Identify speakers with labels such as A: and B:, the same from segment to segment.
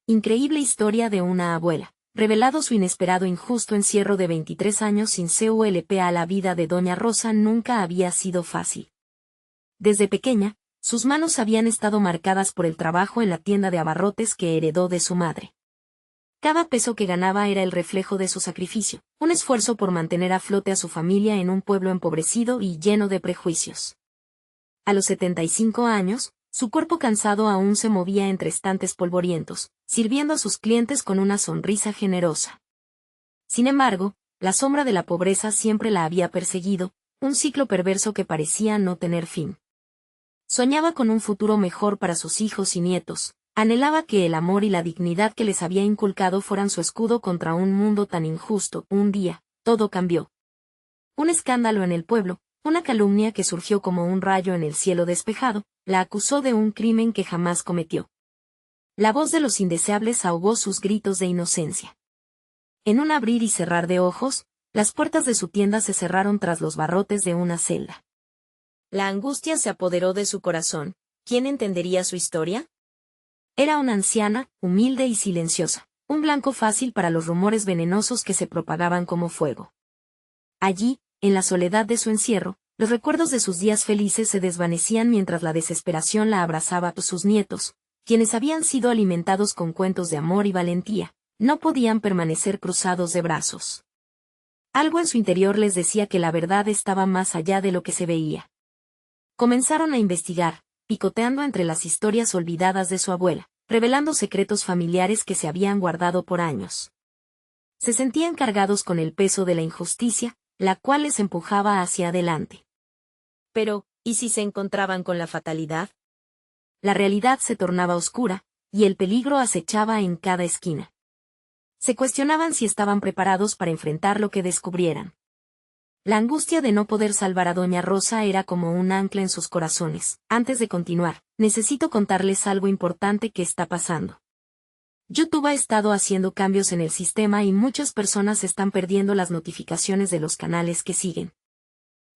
A: Increíble historia de una abuela. Revelado su inesperado injusto encierro de 23 años sin CULP a la vida de Doña Rosa nunca había sido fácil. Desde pequeña, sus manos habían estado marcadas por el trabajo en la tienda de abarrotes que heredó de su madre. Cada peso que ganaba era el reflejo de su sacrificio, un esfuerzo por mantener a flote a su familia en un pueblo empobrecido y lleno de prejuicios. A los 75 años, su cuerpo cansado aún se movía entre estantes polvorientos, sirviendo a sus clientes con una sonrisa generosa. Sin embargo, la sombra de la pobreza siempre la había perseguido, un ciclo perverso que parecía no tener fin. Soñaba con un futuro mejor para sus hijos y nietos, anhelaba que el amor y la dignidad que les había inculcado fueran su escudo contra un mundo tan injusto. Un día, todo cambió. Un escándalo en el pueblo, una calumnia que surgió como un rayo en el cielo despejado, la acusó de un crimen que jamás cometió. La voz de los indeseables ahogó sus gritos de inocencia. En un abrir y cerrar de ojos, las puertas de su tienda se cerraron tras los barrotes de una celda. La angustia se apoderó de su corazón. ¿Quién entendería su historia? Era una anciana, humilde y silenciosa, un blanco fácil para los rumores venenosos que se propagaban como fuego. Allí, en la soledad de su encierro, los recuerdos de sus días felices se desvanecían mientras la desesperación la abrazaba. Sus nietos, quienes habían sido alimentados con cuentos de amor y valentía, no podían permanecer cruzados de brazos. Algo en su interior les decía que la verdad estaba más allá de lo que se veía. Comenzaron a investigar, picoteando entre las historias olvidadas de su abuela, revelando secretos familiares que se habían guardado por años. Se sentían cargados con el peso de la injusticia, la cual les empujaba hacia adelante. Pero, ¿y si se encontraban con la fatalidad? La realidad se tornaba oscura, y el peligro acechaba en cada esquina. Se cuestionaban si estaban preparados para enfrentar lo que descubrieran. La angustia de no poder salvar a Doña Rosa era como un ancla en sus corazones. Antes de continuar, necesito contarles algo importante que está pasando. YouTube ha estado haciendo cambios en el sistema y muchas personas están perdiendo las notificaciones de los canales que siguen.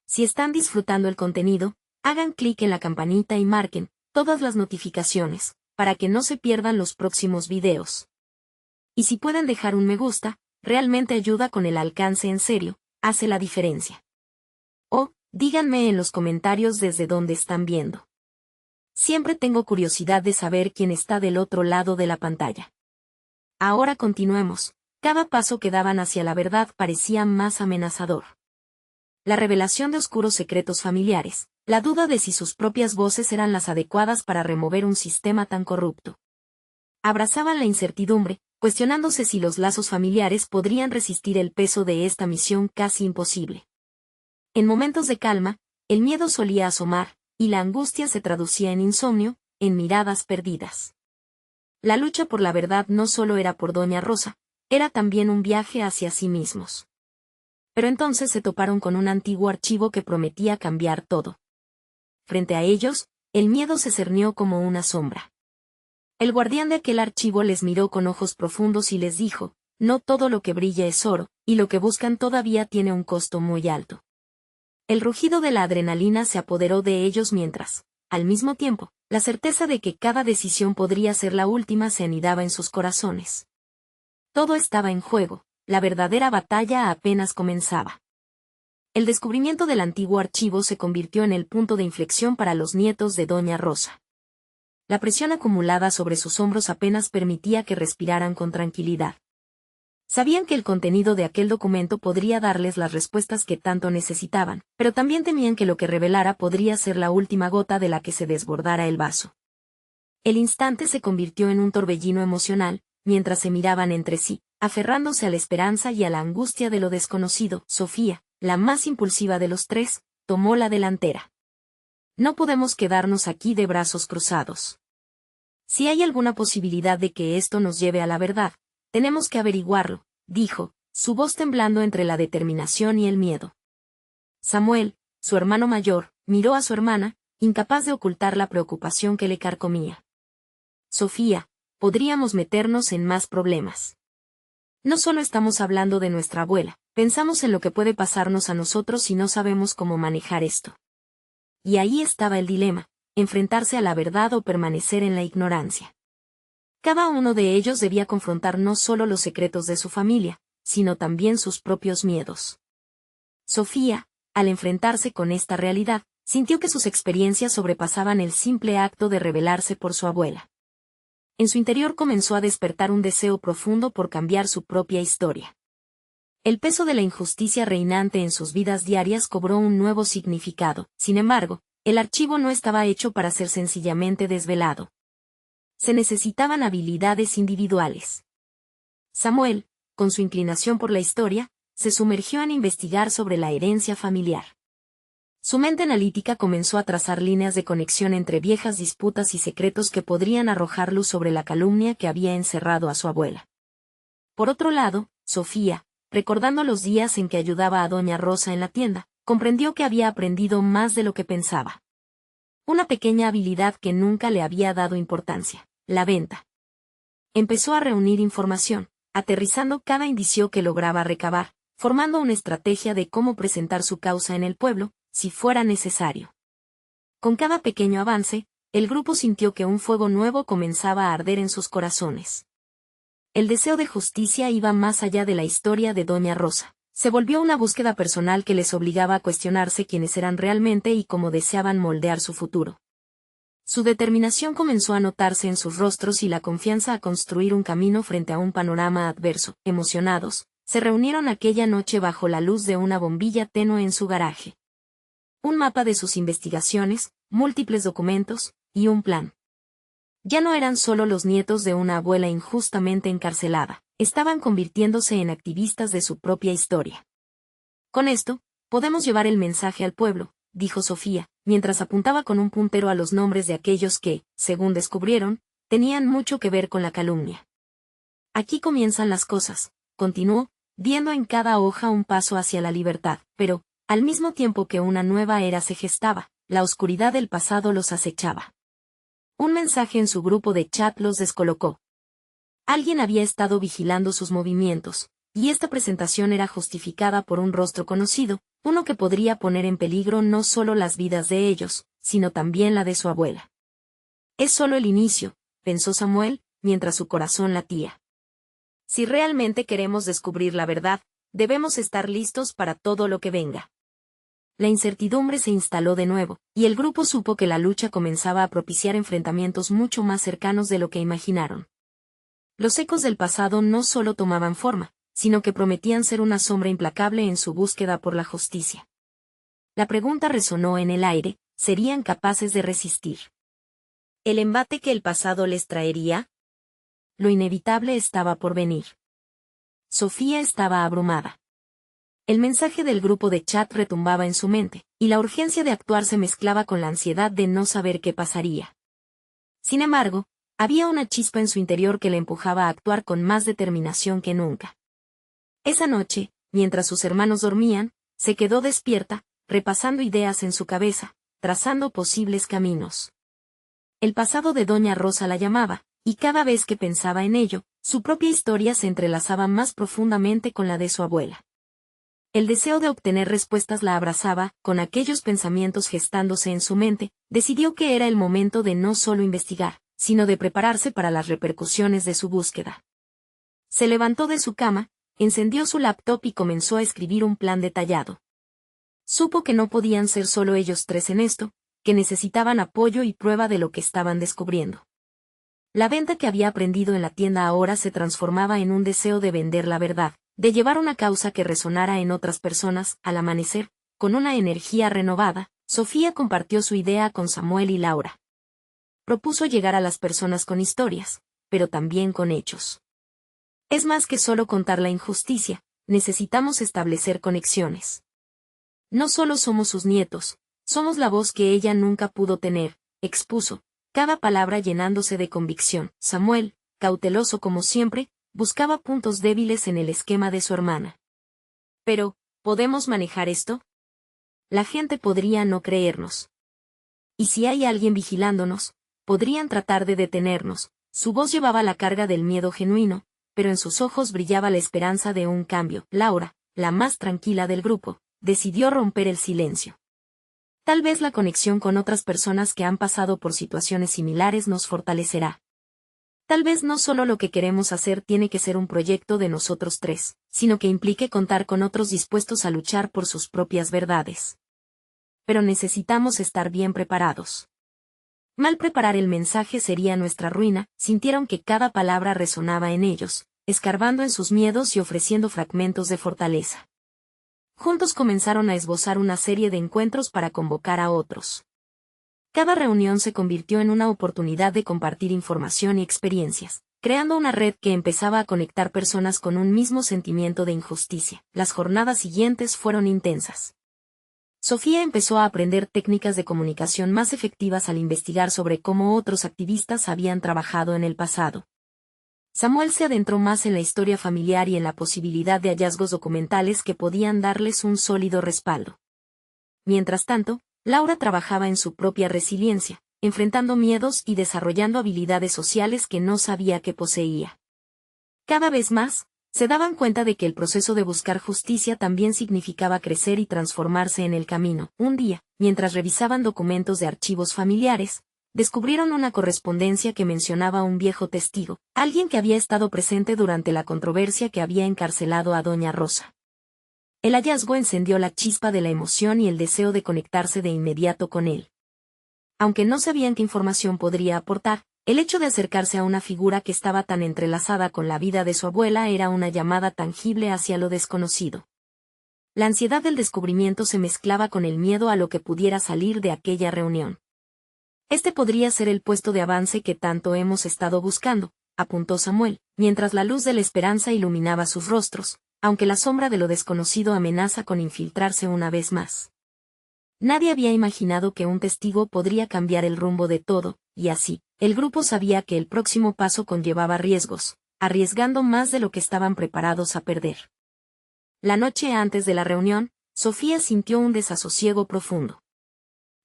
A: Si están disfrutando el contenido, hagan clic en la campanita y marquen todas las notificaciones, para que no se pierdan los próximos videos. Y si pueden dejar un me gusta, realmente ayuda con el alcance en serio, hace la diferencia. O, díganme en los comentarios desde dónde están viendo. Siempre tengo curiosidad de saber quién está del otro lado de la pantalla. Ahora continuemos. Cada paso que daban hacia la verdad parecía más amenazador. La revelación de oscuros secretos familiares, la duda de si sus propias voces eran las adecuadas para remover un sistema tan corrupto. Abrazaban la incertidumbre, cuestionándose si los lazos familiares podrían resistir el peso de esta misión casi imposible. En momentos de calma, el miedo solía asomar, y la angustia se traducía en insomnio, en miradas perdidas. La lucha por la verdad no solo era por Doña Rosa, era también un viaje hacia sí mismos. Pero entonces se toparon con un antiguo archivo que prometía cambiar todo. Frente a ellos, el miedo se cernió como una sombra. El guardián de aquel archivo les miró con ojos profundos y les dijo, no todo lo que brilla es oro, y lo que buscan todavía tiene un costo muy alto. El rugido de la adrenalina se apoderó de ellos mientras, al mismo tiempo, la certeza de que cada decisión podría ser la última se anidaba en sus corazones. Todo estaba en juego, la verdadera batalla apenas comenzaba. El descubrimiento del antiguo archivo se convirtió en el punto de inflexión para los nietos de Doña Rosa. La presión acumulada sobre sus hombros apenas permitía que respiraran con tranquilidad. Sabían que el contenido de aquel documento podría darles las respuestas que tanto necesitaban, pero también temían que lo que revelara podría ser la última gota de la que se desbordara el vaso. El instante se convirtió en un torbellino emocional, mientras se miraban entre sí, aferrándose a la esperanza y a la angustia de lo desconocido. Sofía, la más impulsiva de los tres, tomó la delantera. No podemos quedarnos aquí de brazos cruzados. Si hay alguna posibilidad de que esto nos lleve a la verdad, tenemos que averiguarlo, dijo, su voz temblando entre la determinación y el miedo. Samuel, su hermano mayor, miró a su hermana, incapaz de ocultar la preocupación que le carcomía. Sofía, podríamos meternos en más problemas. No solo estamos hablando de nuestra abuela, pensamos en lo que puede pasarnos a nosotros si no sabemos cómo manejar esto. Y ahí estaba el dilema, enfrentarse a la verdad o permanecer en la ignorancia. Cada uno de ellos debía confrontar no solo los secretos de su familia, sino también sus propios miedos. Sofía, al enfrentarse con esta realidad, sintió que sus experiencias sobrepasaban el simple acto de rebelarse por su abuela. En su interior comenzó a despertar un deseo profundo por cambiar su propia historia. El peso de la injusticia reinante en sus vidas diarias cobró un nuevo significado. Sin embargo, el archivo no estaba hecho para ser sencillamente desvelado. Se necesitaban habilidades individuales. Samuel, con su inclinación por la historia, se sumergió en investigar sobre la herencia familiar. Su mente analítica comenzó a trazar líneas de conexión entre viejas disputas y secretos que podrían arrojar luz sobre la calumnia que había encerrado a su abuela. Por otro lado, Sofía, recordando los días en que ayudaba a doña Rosa en la tienda, comprendió que había aprendido más de lo que pensaba. Una pequeña habilidad que nunca le había dado importancia: la venta. Empezó a reunir información, aterrizando cada indicio que lograba recabar, formando una estrategia de cómo presentar su causa en el pueblo, si fuera necesario. Con cada pequeño avance, el grupo sintió que un fuego nuevo comenzaba a arder en sus corazones. El deseo de justicia iba más allá de la historia de doña Rosa. Se volvió una búsqueda personal que les obligaba a cuestionarse quiénes eran realmente y cómo deseaban moldear su futuro. Su determinación comenzó a notarse en sus rostros y la confianza a construir un camino frente a un panorama adverso. Emocionados, se reunieron aquella noche bajo la luz de una bombilla tenue en su garaje. Un mapa de sus investigaciones, múltiples documentos, y un plan. Ya no eran solo los nietos de una abuela injustamente encarcelada, estaban convirtiéndose en activistas de su propia historia. Con esto, podemos llevar el mensaje al pueblo, dijo Sofía, mientras apuntaba con un puntero a los nombres de aquellos que, según descubrieron, tenían mucho que ver con la calumnia. Aquí comienzan las cosas, continuó, viendo en cada hoja un paso hacia la libertad, pero, al mismo tiempo que una nueva era se gestaba, la oscuridad del pasado los acechaba. Un mensaje en su grupo de chat los descolocó. Alguien había estado vigilando sus movimientos, y esta presentación era justificada por un rostro conocido, uno que podría poner en peligro no solo las vidas de ellos, sino también la de su abuela. Es solo el inicio, pensó Samuel, mientras su corazón latía. Si realmente queremos descubrir la verdad, debemos estar listos para todo lo que venga. La incertidumbre se instaló de nuevo, y el grupo supo que la lucha comenzaba a propiciar enfrentamientos mucho más cercanos de lo que imaginaron. Los ecos del pasado no solo tomaban forma, sino que prometían ser una sombra implacable en su búsqueda por la justicia. La pregunta resonó en el aire: ¿serían capaces de resistir el embate que el pasado les traería? Lo inevitable estaba por venir. Sofía estaba abrumada. El mensaje del grupo de chat retumbaba en su mente, y la urgencia de actuar se mezclaba con la ansiedad de no saber qué pasaría. Sin embargo, había una chispa en su interior que le empujaba a actuar con más determinación que nunca. Esa noche, mientras sus hermanos dormían, se quedó despierta, repasando ideas en su cabeza, trazando posibles caminos. El pasado de doña Rosa la llamaba, y cada vez que pensaba en ello, su propia historia se entrelazaba más profundamente con la de su abuela. El deseo de obtener respuestas la abrazaba, con aquellos pensamientos gestándose en su mente, decidió que era el momento de no solo investigar, sino de prepararse para las repercusiones de su búsqueda. Se levantó de su cama, encendió su laptop y comenzó a escribir un plan detallado. Supo que no podían ser solo ellos tres en esto, que necesitaban apoyo y prueba de lo que estaban descubriendo. La venta que había aprendido en la tienda ahora se transformaba en un deseo de vender la verdad, de llevar una causa que resonara en otras personas. Al amanecer, con una energía renovada, Sofía compartió su idea con Samuel y Laura. Propuso llegar a las personas con historias, pero también con hechos. Es más que solo contar la injusticia, necesitamos establecer conexiones. No solo somos sus nietos, somos la voz que ella nunca pudo tener, expuso, cada palabra llenándose de convicción. Samuel, cauteloso como siempre, buscaba puntos débiles en el esquema de su hermana. Pero, ¿podemos manejar esto? La gente podría no creernos. Y si hay alguien vigilándonos, podrían tratar de detenernos. Su voz llevaba la carga del miedo genuino, pero en sus ojos brillaba la esperanza de un cambio. Laura, la más tranquila del grupo, decidió romper el silencio. Tal vez la conexión con otras personas que han pasado por situaciones similares nos fortalecerá. Tal vez no solo lo que queremos hacer tiene que ser un proyecto de nosotros tres, sino que implique contar con otros dispuestos a luchar por sus propias verdades. Pero necesitamos estar bien preparados. Mal preparar el mensaje sería nuestra ruina. Sintieron que cada palabra resonaba en ellos, escarbando en sus miedos y ofreciendo fragmentos de fortaleza. Juntos comenzaron a esbozar una serie de encuentros para convocar a otros. Cada reunión se convirtió en una oportunidad de compartir información y experiencias, creando una red que empezaba a conectar personas con un mismo sentimiento de injusticia. Las jornadas siguientes fueron intensas. Sofía empezó a aprender técnicas de comunicación más efectivas al investigar sobre cómo otros activistas habían trabajado en el pasado. Samuel se adentró más en la historia familiar y en la posibilidad de hallazgos documentales que podían darles un sólido respaldo. Mientras tanto, Laura trabajaba en su propia resiliencia, enfrentando miedos y desarrollando habilidades sociales que no sabía que poseía. Cada vez más, se daban cuenta de que el proceso de buscar justicia también significaba crecer y transformarse en el camino. Un día, mientras revisaban documentos de archivos familiares, descubrieron una correspondencia que mencionaba a un viejo testigo, alguien que había estado presente durante la controversia que había encarcelado a Doña Rosa. El hallazgo encendió la chispa de la emoción y el deseo de conectarse de inmediato con él. Aunque no sabían qué información podría aportar, el hecho de acercarse a una figura que estaba tan entrelazada con la vida de su abuela era una llamada tangible hacia lo desconocido. La ansiedad del descubrimiento se mezclaba con el miedo a lo que pudiera salir de aquella reunión. Este podría ser el puesto de avance que tanto hemos estado buscando, apuntó Samuel, mientras la luz de la esperanza iluminaba sus rostros, aunque la sombra de lo desconocido amenaza con infiltrarse una vez más. Nadie había imaginado que un testigo podría cambiar el rumbo de todo, y así, el grupo sabía que el próximo paso conllevaba riesgos, arriesgando más de lo que estaban preparados a perder. La noche antes de la reunión, Sofía sintió un desasosiego profundo.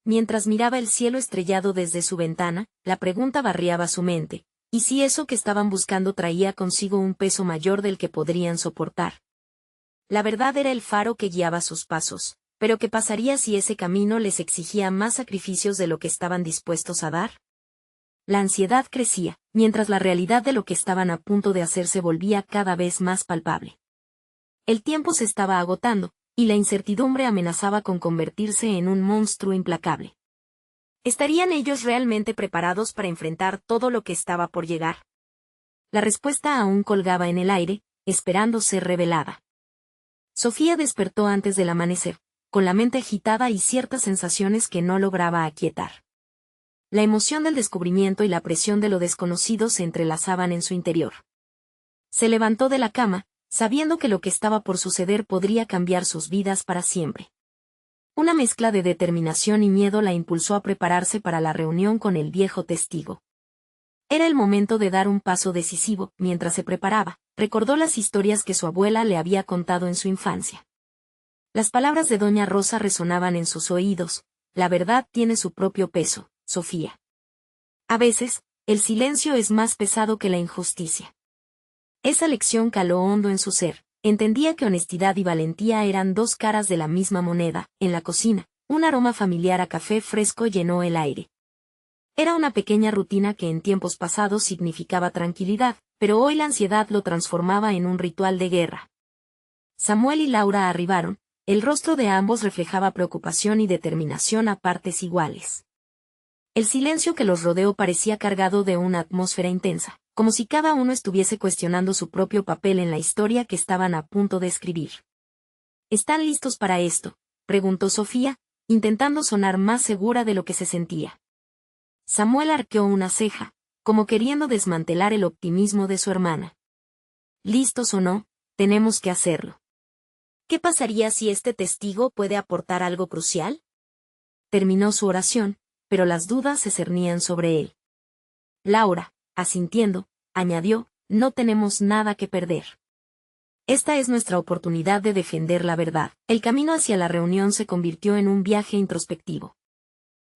A: Mientras miraba el cielo estrellado desde su ventana, la pregunta barriaba su mente, ¿y si eso que estaban buscando traía consigo un peso mayor del que podrían soportar? La verdad era el faro que guiaba sus pasos, pero ¿qué pasaría si ese camino les exigía más sacrificios de lo que estaban dispuestos a dar? La ansiedad crecía, mientras la realidad de lo que estaban a punto de hacer se volvía cada vez más palpable. El tiempo se estaba agotando, y la incertidumbre amenazaba con convertirse en un monstruo implacable. ¿Estarían ellos realmente preparados para enfrentar todo lo que estaba por llegar? La respuesta aún colgaba en el aire, esperando ser revelada. Sofía despertó antes del amanecer, con la mente agitada y ciertas sensaciones que no lograba aquietar. La emoción del descubrimiento y la presión de lo desconocido se entrelazaban en su interior. Se levantó de la cama, sabiendo que lo que estaba por suceder podría cambiar sus vidas para siempre. Una mezcla de determinación y miedo la impulsó a prepararse para la reunión con el viejo testigo. Era el momento de dar un paso decisivo. Mientras se preparaba, recordó las historias que su abuela le había contado en su infancia. Las palabras de Doña Rosa resonaban en sus oídos: la verdad tiene su propio peso, Sofía. A veces, el silencio es más pesado que la injusticia. Esa lección caló hondo en su ser. Entendía que honestidad y valentía eran dos caras de la misma moneda. En la cocina, un aroma familiar a café fresco llenó el aire. Era una pequeña rutina que en tiempos pasados significaba tranquilidad, pero hoy la ansiedad lo transformaba en un ritual de guerra. Samuel y Laura arribaron, el rostro de ambos reflejaba preocupación y determinación a partes iguales. El silencio que los rodeó parecía cargado de una atmósfera intensa, como si cada uno estuviese cuestionando su propio papel en la historia que estaban a punto de escribir. ¿Están listos para esto?, preguntó Sofía, intentando sonar más segura de lo que se sentía. Samuel arqueó una ceja, como queriendo desmantelar el optimismo de su hermana. ¿Listos o no? Tenemos que hacerlo. ¿Qué pasaría si este testigo puede aportar algo crucial? Terminó su oración, pero las dudas se cernían sobre él. Laura, asintiendo, añadió: no tenemos nada que perder. Esta es nuestra oportunidad de defender la verdad. El camino hacia la reunión se convirtió en un viaje introspectivo.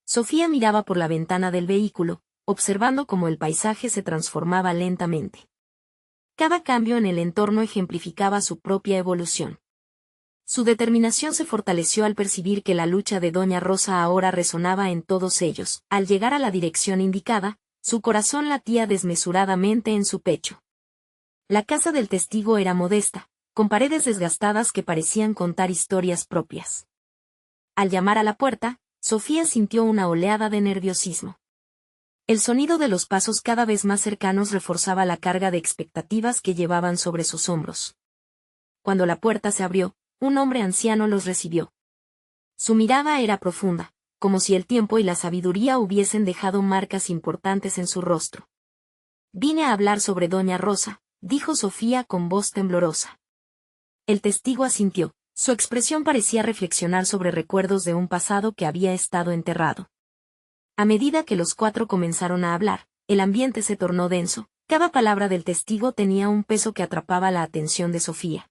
A: Sofía miraba por la ventana del vehículo, observando cómo el paisaje se transformaba lentamente. Cada cambio en el entorno ejemplificaba su propia evolución. Su determinación se fortaleció al percibir que la lucha de Doña Rosa ahora resonaba en todos ellos. Al llegar a la dirección indicada, Su corazón latía desmesuradamente en su pecho. La casa del testigo era modesta, con paredes desgastadas que parecían contar historias propias. Al llamar a la puerta, Sofía sintió una oleada de nerviosismo. El sonido de los pasos cada vez más cercanos reforzaba la carga de expectativas que llevaban sobre sus hombros. Cuando la puerta se abrió, un hombre anciano los recibió. Su mirada era profunda, como si el tiempo y la sabiduría hubiesen dejado marcas importantes en su rostro. «Vine a hablar sobre doña Rosa», dijo Sofía con voz temblorosa. El testigo asintió. Su expresión parecía reflexionar sobre recuerdos de un pasado que había estado enterrado. A medida que los cuatro comenzaron a hablar, el ambiente se tornó denso. Cada palabra del testigo tenía un peso que atrapaba la atención de Sofía.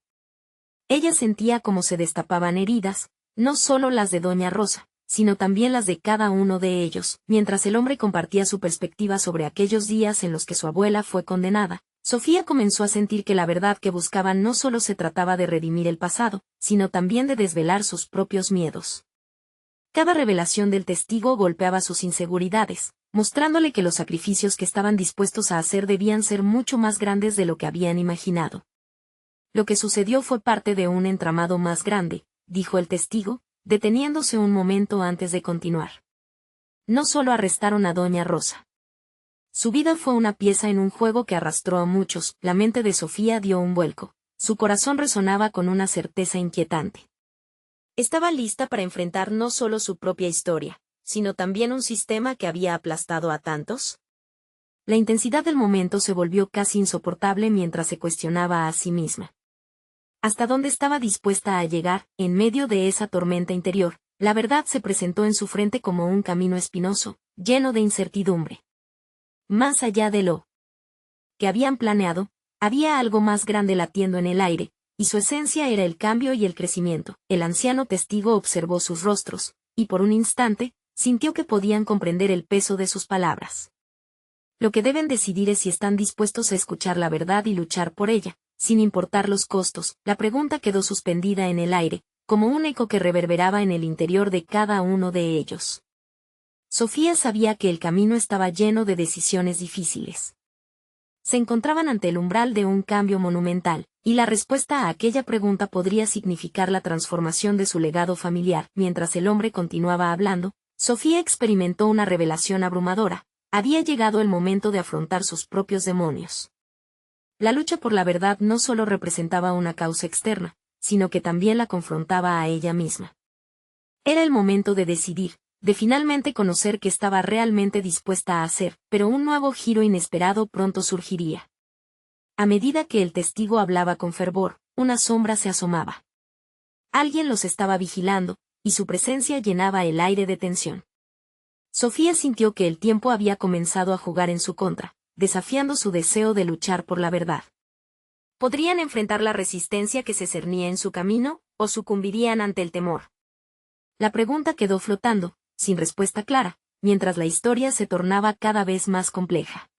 A: Ella sentía cómo se destapaban heridas, no solo las de doña Rosa, sino también las de cada uno de ellos. Mientras el hombre compartía su perspectiva sobre aquellos días en los que su abuela fue condenada, Sofía comenzó a sentir que la verdad que buscaban no solo se trataba de redimir el pasado, sino también de desvelar sus propios miedos. Cada revelación del testigo golpeaba sus inseguridades, mostrándole que los sacrificios que estaban dispuestos a hacer debían ser mucho más grandes de lo que habían imaginado. Lo que sucedió fue parte de un entramado más grande, dijo el testigo, deteniéndose un momento antes de continuar. No solo arrestaron a doña Rosa. Su vida fue una pieza en un juego que arrastró a muchos. La mente de Sofía dio un vuelco. Su corazón resonaba con una certeza inquietante. Estaba lista para enfrentar no solo su propia historia, sino también un sistema que había aplastado a tantos. La intensidad del momento se volvió casi insoportable mientras se cuestionaba a sí misma. ¿Hasta dónde estaba dispuesta a llegar? En medio de esa tormenta interior, la verdad se presentó en su frente como un camino espinoso, lleno de incertidumbre. Más allá de lo que habían planeado, había algo más grande latiendo en el aire, y su esencia era el cambio y el crecimiento. El anciano testigo observó sus rostros, y por un instante, sintió que podían comprender el peso de sus palabras. Lo que deben decidir es si están dispuestos a escuchar la verdad y luchar por ella, sin importar los costos. La pregunta quedó suspendida en el aire, como un eco que reverberaba en el interior de cada uno de ellos. Sofía sabía que el camino estaba lleno de decisiones difíciles. Se encontraban ante el umbral de un cambio monumental, y la respuesta a aquella pregunta podría significar la transformación de su legado familiar. Mientras el hombre continuaba hablando, Sofía experimentó una revelación abrumadora. Había llegado el momento de afrontar sus propios demonios. La lucha por la verdad no solo representaba una causa externa, sino que también la confrontaba a ella misma. Era el momento de decidir, de finalmente conocer qué estaba realmente dispuesta a hacer, pero un nuevo giro inesperado pronto surgiría. A medida que el testigo hablaba con fervor, una sombra se asomaba. Alguien los estaba vigilando, y su presencia llenaba el aire de tensión. Sofía sintió que el tiempo había comenzado a jugar en su contra, desafiando su deseo de luchar por la verdad. ¿Podrían enfrentar la resistencia que se cernía en su camino, o sucumbirían ante el temor? La pregunta quedó flotando, sin respuesta clara, mientras la historia se tornaba cada vez más compleja.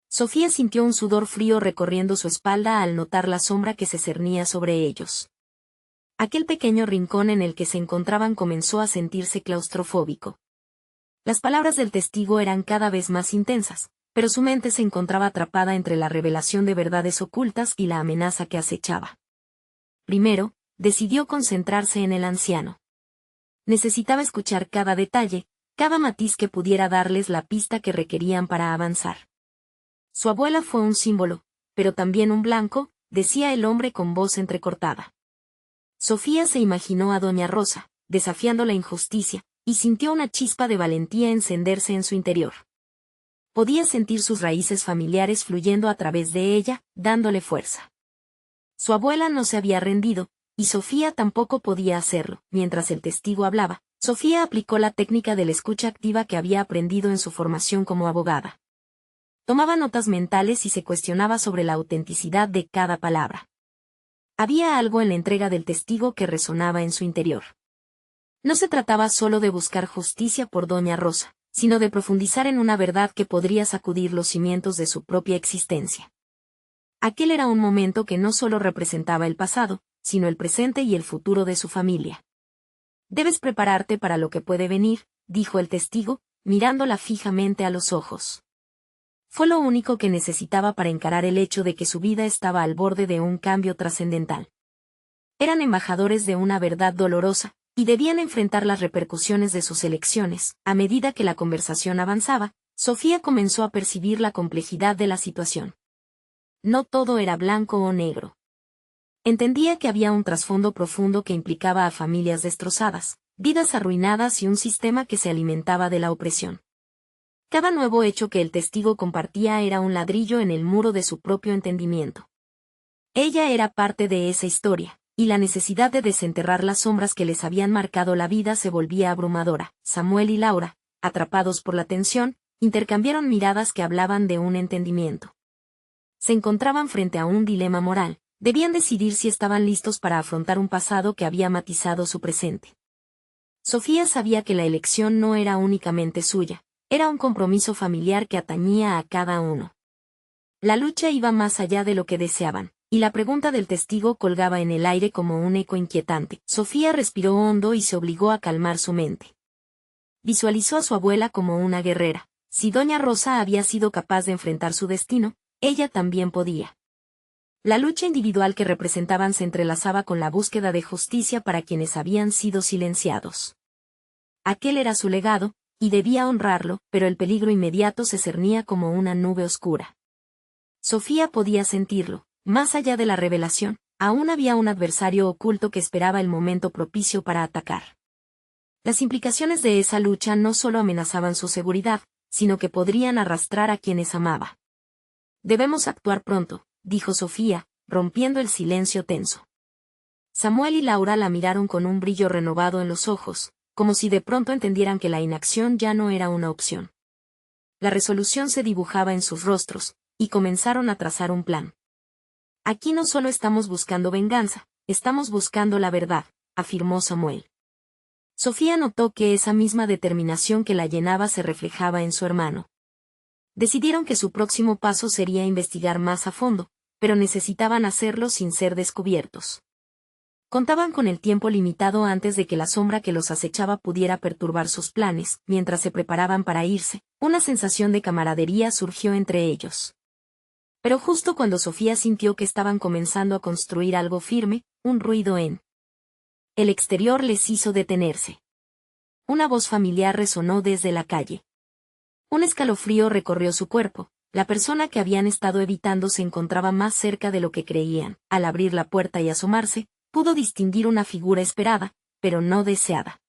A: Sofía sintió un sudor frío recorriendo su espalda al notar la sombra que se cernía sobre ellos. Aquel pequeño rincón en el que se encontraban comenzó a sentirse claustrofóbico. Las palabras del testigo eran cada vez más intensas, pero su mente se encontraba atrapada entre la revelación de verdades ocultas y la amenaza que acechaba. Primero, decidió concentrarse en el anciano. Necesitaba escuchar cada detalle, cada matiz que pudiera darles la pista que requerían para avanzar. Su abuela fue un símbolo, pero también un blanco, decía el hombre con voz entrecortada. Sofía se imaginó a doña Rosa, desafiando la injusticia, y sintió una chispa de valentía encenderse en su interior. Podía sentir sus raíces familiares fluyendo a través de ella, dándole fuerza. Su abuela no se había rendido, y Sofía tampoco podía hacerlo. Mientras el testigo hablaba, Sofía aplicó la técnica de la escucha activa que había aprendido en su formación como abogada. Tomaba notas mentales y se cuestionaba sobre la autenticidad de cada palabra. Había algo en la entrega del testigo que resonaba en su interior. No se trataba solo de buscar justicia por doña Rosa, sino de profundizar en una verdad que podría sacudir los cimientos de su propia existencia. Aquel era un momento que no solo representaba el pasado, sino el presente y el futuro de su familia. Debes prepararte para lo que puede venir, dijo el testigo, mirándola fijamente a los ojos. Fue lo único que necesitaba para encarar el hecho de que su vida estaba al borde de un cambio trascendental. Eran embajadores de una verdad dolorosa, y debían enfrentar las repercusiones de sus elecciones. A medida que la conversación avanzaba, Sofía comenzó a percibir la complejidad de la situación. No todo era blanco o negro. Entendía que había un trasfondo profundo que implicaba a familias destrozadas, vidas arruinadas y un sistema que se alimentaba de la opresión. Cada nuevo hecho que el testigo compartía era un ladrillo en el muro de su propio entendimiento. Ella era parte de esa historia, y la necesidad de desenterrar las sombras que les habían marcado la vida se volvía abrumadora. Samuel y Laura, atrapados por la tensión, intercambiaron miradas que hablaban de un entendimiento. Se encontraban frente a un dilema moral. Debían decidir si estaban listos para afrontar un pasado que había matizado su presente. Sofía sabía que la elección no era únicamente suya, era un compromiso familiar que atañía a cada uno. La lucha iba más allá de lo que deseaban, y la pregunta del testigo colgaba en el aire como un eco inquietante. Sofía respiró hondo y se obligó a calmar su mente. Visualizó a su abuela como una guerrera. Si doña Rosa había sido capaz de enfrentar su destino, ella también podía. La lucha individual que representaban se entrelazaba con la búsqueda de justicia para quienes habían sido silenciados. Aquel era su legado, y debía honrarlo, pero el peligro inmediato se cernía como una nube oscura. Sofía podía sentirlo. Más allá de la revelación, aún había un adversario oculto que esperaba el momento propicio para atacar. Las implicaciones de esa lucha no solo amenazaban su seguridad, sino que podrían arrastrar a quienes amaba. Debemos actuar pronto, dijo Sofía, rompiendo el silencio tenso. Samuel y Laura la miraron con un brillo renovado en los ojos, como si de pronto entendieran que la inacción ya no era una opción. La resolución se dibujaba en sus rostros, y comenzaron a trazar un plan. Aquí no solo estamos buscando venganza, estamos buscando la verdad, afirmó Samuel. Sofía notó que esa misma determinación que la llenaba se reflejaba en su hermano. Decidieron que su próximo paso sería investigar más a fondo, pero necesitaban hacerlo sin ser descubiertos. Contaban con el tiempo limitado antes de que la sombra que los acechaba pudiera perturbar sus planes. Mientras se preparaban para irse, una sensación de camaradería surgió entre ellos. Pero justo cuando Sofía sintió que estaban comenzando a construir algo firme, un ruido en el exterior les hizo detenerse. Una voz familiar resonó desde la calle. Un escalofrío recorrió su cuerpo. La persona que habían estado evitando se encontraba más cerca de lo que creían. Al abrir la puerta y asomarse, pudo distinguir una figura esperada, pero no deseada.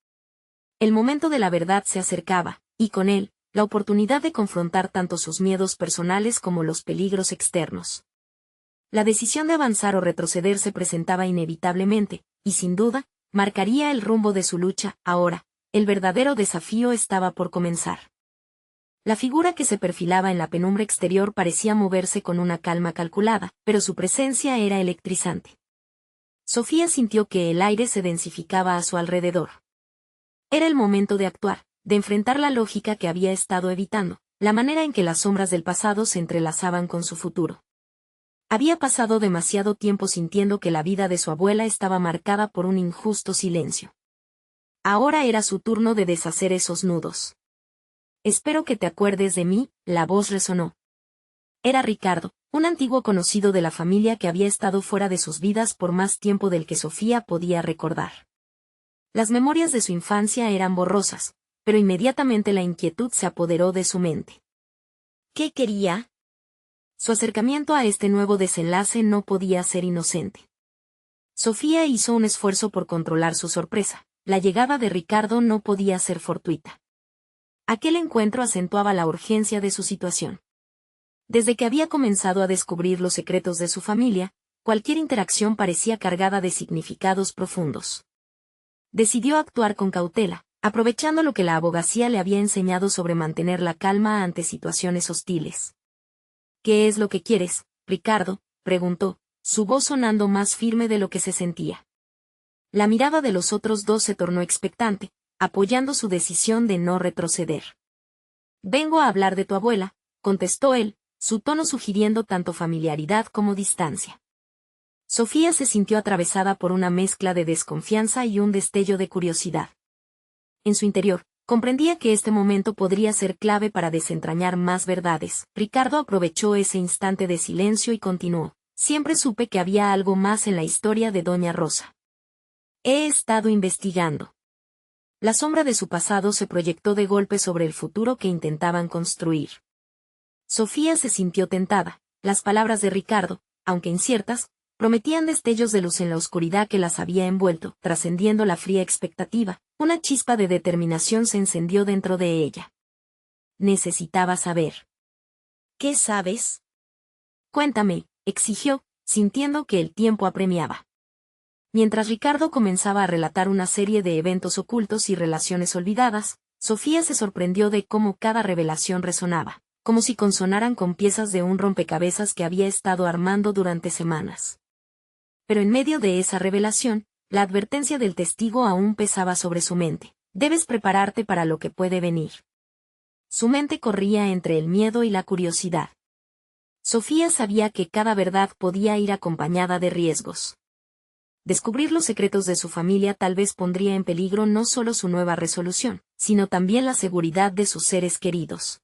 A: El momento de la verdad se acercaba, y con él, la oportunidad de confrontar tanto sus miedos personales como los peligros externos. La decisión de avanzar o retroceder se presentaba inevitablemente, y sin duda, marcaría el rumbo de su lucha. Ahora, el verdadero desafío estaba por comenzar. La figura que se perfilaba en la penumbra exterior parecía moverse con una calma calculada, pero su presencia era electrizante. Sofía sintió que el aire se densificaba a su alrededor. Era el momento de actuar, de enfrentar la lógica que había estado evitando, la manera en que las sombras del pasado se entrelazaban con su futuro. Había pasado demasiado tiempo sintiendo que la vida de su abuela estaba marcada por un injusto silencio. Ahora era su turno de deshacer esos nudos. Espero que te acuerdes de mí, la voz resonó. Era Ricardo, un antiguo conocido de la familia que había estado fuera de sus vidas por más tiempo del que Sofía podía recordar. Las memorias de su infancia eran borrosas, pero inmediatamente la inquietud se apoderó de su mente. ¿Qué quería? Su acercamiento a este nuevo desenlace no podía ser inocente. Sofía hizo un esfuerzo por controlar su sorpresa. La llegada de Ricardo no podía ser fortuita. Aquel encuentro acentuaba la urgencia de su situación. Desde que había comenzado a descubrir los secretos de su familia, cualquier interacción parecía cargada de significados profundos. Decidió actuar con cautela, aprovechando lo que la abogacía le había enseñado sobre mantener la calma ante situaciones hostiles. ¿Qué es lo que quieres, Ricardo?, preguntó, su voz sonando más firme de lo que se sentía. La mirada de los otros dos se tornó expectante, apoyando su decisión de no retroceder. Vengo a hablar de tu abuela, contestó él, su tono sugiriendo tanto familiaridad como distancia. Sofía se sintió atravesada por una mezcla de desconfianza y un destello de curiosidad. En su interior, Comprendía que este momento podría ser clave para desentrañar más verdades. Ricardo aprovechó ese instante de silencio y continuó. Siempre supe que había algo más en la historia de Doña Rosa. He estado investigando. La sombra de su pasado se proyectó de golpe sobre el futuro que intentaban construir. Sofía se sintió tentada. Las palabras de Ricardo, aunque inciertas, prometían destellos de luz en la oscuridad que las había envuelto. Trascendiendo la fría expectativa, una chispa de determinación se encendió dentro de ella. Necesitaba saber. ¿Qué sabes? Cuéntame, exigió, sintiendo que el tiempo apremiaba. Mientras Ricardo comenzaba a relatar una serie de eventos ocultos y relaciones olvidadas, Sofía se sorprendió de cómo cada revelación resonaba, como si consonaran con piezas de un rompecabezas que había estado armando durante semanas. Pero en medio de esa revelación, la advertencia del testigo aún pesaba sobre su mente. Debes prepararte para lo que puede venir. Su mente corría entre el miedo y la curiosidad. Sofía sabía que cada verdad podía ir acompañada de riesgos. Descubrir los secretos de su familia tal vez pondría en peligro no solo su nueva resolución, sino también la seguridad de sus seres queridos.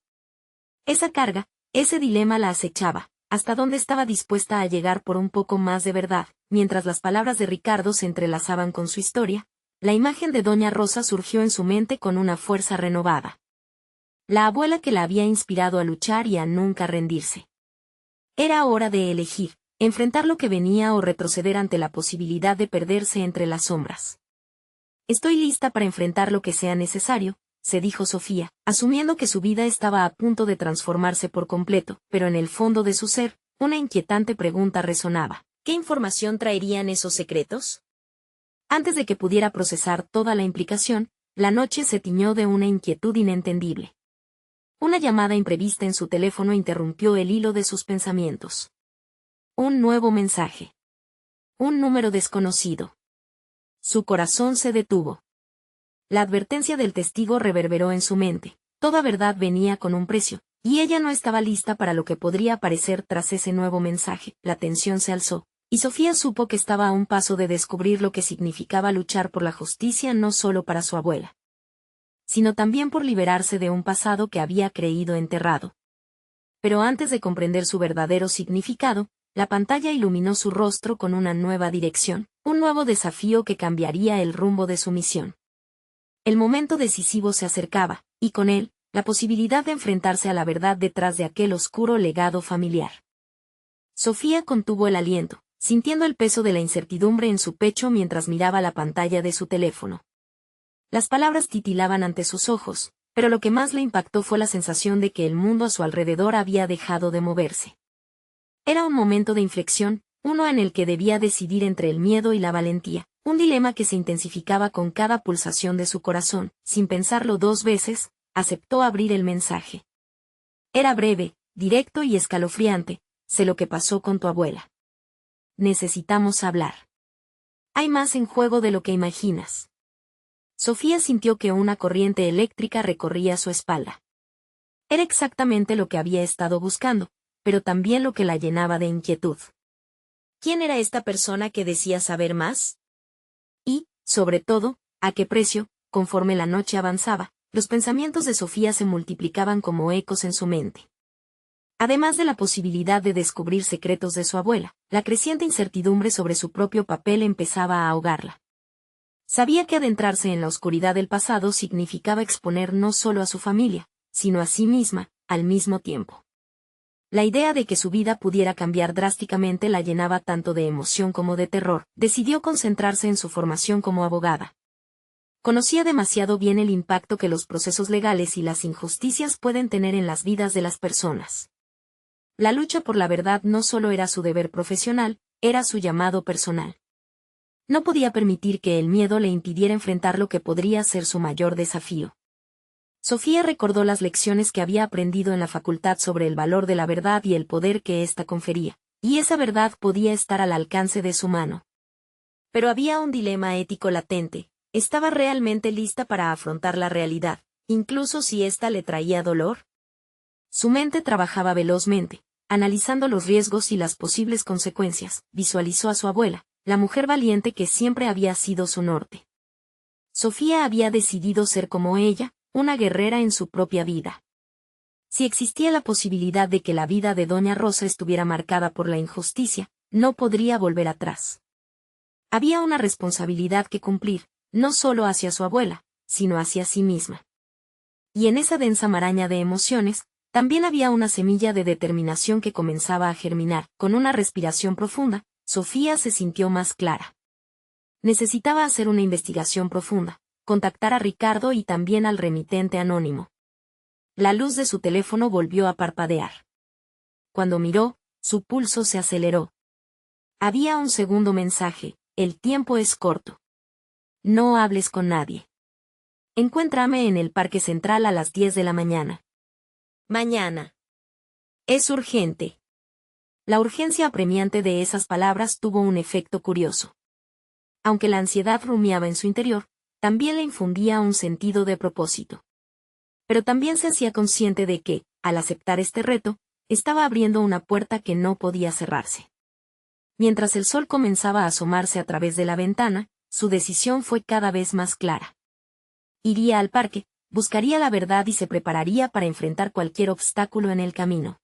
A: Esa carga, ese dilema la acechaba. ¿Hasta dónde estaba dispuesta a llegar por un poco más de verdad? Mientras las palabras de Ricardo se entrelazaban con su historia, la imagen de Doña Rosa surgió en su mente con una fuerza renovada. La abuela que la había inspirado a luchar y a nunca rendirse. Era hora de elegir, enfrentar lo que venía o retroceder ante la posibilidad de perderse entre las sombras. Estoy lista para enfrentar lo que sea necesario, se dijo Sofía, asumiendo que su vida estaba a punto de transformarse por completo, pero en el fondo de su ser, una inquietante pregunta resonaba. ¿Qué información traerían esos secretos? Antes de que pudiera procesar toda la implicación, la noche se tiñó de una inquietud inentendible. Una llamada imprevista en su teléfono interrumpió el hilo de sus pensamientos. Un nuevo mensaje. Un número desconocido. Su corazón se detuvo. La advertencia del testigo reverberó en su mente. Toda verdad venía con un precio, y ella no estaba lista para lo que podría aparecer tras ese nuevo mensaje. La tensión se alzó, y Sofía supo que estaba a un paso de descubrir lo que significaba luchar por la justicia no solo para su abuela, sino también por liberarse de un pasado que había creído enterrado. Pero antes de comprender su verdadero significado, la pantalla iluminó su rostro con una nueva dirección, un nuevo desafío que cambiaría el rumbo de su misión. El momento decisivo se acercaba, y con él, la posibilidad de enfrentarse a la verdad detrás de aquel oscuro legado familiar. Sofía contuvo el aliento, sintiendo el peso de la incertidumbre en su pecho mientras miraba la pantalla de su teléfono. Las palabras titilaban ante sus ojos, pero lo que más le impactó fue la sensación de que el mundo a su alrededor había dejado de moverse. Era un momento de inflexión, uno en el que debía decidir entre el miedo y la valentía. Un dilema que se intensificaba con cada pulsación de su corazón. Sin pensarlo dos veces, aceptó abrir el mensaje. Era breve, directo y escalofriante. Sé lo que pasó con tu abuela. Necesitamos hablar. Hay más en juego de lo que imaginas. Sofía sintió que una corriente eléctrica recorría su espalda. Era exactamente lo que había estado buscando, pero también lo que la llenaba de inquietud. ¿Quién era esta persona que decía saber más? Y, sobre todo, ¿a qué precio? Conforme la noche avanzaba, los pensamientos de Sofía se multiplicaban como ecos en su mente. Además de la posibilidad de descubrir secretos de su abuela, la creciente incertidumbre sobre su propio papel empezaba a ahogarla. Sabía que adentrarse en la oscuridad del pasado significaba exponer no solo a su familia, sino a sí misma, al mismo tiempo. La idea de que su vida pudiera cambiar drásticamente la llenaba tanto de emoción como de terror. Decidió concentrarse en su formación como abogada. Conocía demasiado bien el impacto que los procesos legales y las injusticias pueden tener en las vidas de las personas. La lucha por la verdad no solo era su deber profesional, era su llamado personal. No podía permitir que el miedo le impidiera enfrentar lo que podría ser su mayor desafío. Sofía recordó las lecciones que había aprendido en la facultad sobre el valor de la verdad y el poder que ésta confería, y esa verdad podía estar al alcance de su mano. Pero había un dilema ético latente. ¿Estaba realmente lista para afrontar la realidad, incluso si ésta le traía dolor? Su mente trabajaba velozmente, analizando los riesgos y las posibles consecuencias. Visualizó a su abuela, la mujer valiente que siempre había sido su norte. Sofía había decidido ser como ella, una guerrera en su propia vida. Si existía la posibilidad de que la vida de doña Rosa estuviera marcada por la injusticia, no podría volver atrás. Había una responsabilidad que cumplir, no solo hacia su abuela, sino hacia sí misma. Y en esa densa maraña de emociones, también había una semilla de determinación que comenzaba a germinar. Con una respiración profunda, Sofía se sintió más clara. Necesitaba hacer una investigación profunda, contactar a Ricardo y también al remitente anónimo. La luz de su teléfono volvió a parpadear. Cuando miró, su pulso se aceleró. Había un segundo mensaje: el tiempo es corto. No hables con nadie. Encuéntrame en el Parque Central a las 10 de la mañana. Mañana. Es urgente. La urgencia apremiante de esas palabras tuvo un efecto curioso. Aunque la ansiedad rumiaba en su interior, también le infundía un sentido de propósito. Pero también se hacía consciente de que, al aceptar este reto, estaba abriendo una puerta que no podía cerrarse. Mientras el sol comenzaba a asomarse a través de la ventana, su decisión fue cada vez más clara. Iría al parque, buscaría la verdad y se prepararía para enfrentar cualquier obstáculo en el camino.